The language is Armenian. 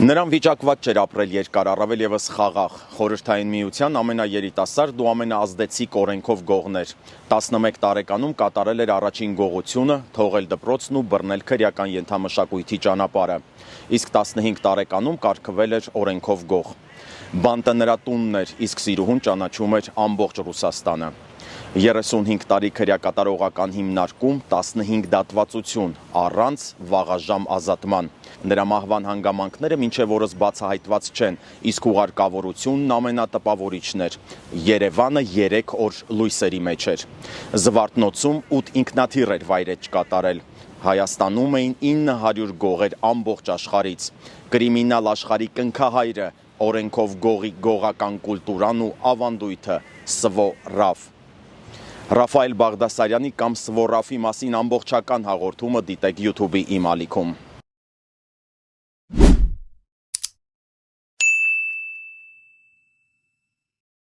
Նրան վիճակված չէր ապրել երկար, առավել ևս խաղաղ, Խորհրդային Միության ամենաերիտասարդ ու ամենաազդեցիկ օրենքով գողներ։ 11 տարեկանում կատարել էր առաջին գողությունը, թողել դպրոցն ու բռնել քրեական ենթամշակույթի ճանապարհը։ Իսկ 15 տարեկանում կարգվել էր օրենքով գող։ Բանտը նրա տունն էր, իսկ սիրուհուն ճանաչում էր ամբողջ Ռուսաստանը։ 35 տարի քրեակատարողական հիմնարկում, 15 դատվածություն, առանց վաղաժամ ազատման։ Նրա մահվան հանգամանքները մինչև օրս բացահայտված չեն, իսկ ուղարկավորությունն ամենատպավորիչն էր։ Երևանը 3 օր լույսերի մեջ էր։ Զվարթնոցում 8 ինքնաթիռ էր վայրէջք կատարել։ Հայաստանում էին 900 գողեր ամբողջ աշխարհից։ Կրիմինալ աշխարհի կնքահայրը, օրենքով գողի գողական կուլտուրան ու ավանդույթը՝ Սվո Ռաֆ։ Ռաֆայել Բաղդասարյանի կամ Սվո Ռաֆի մասին ամբողջական հաղորդումը դիտեք YouTube-ի իմ ալիքում։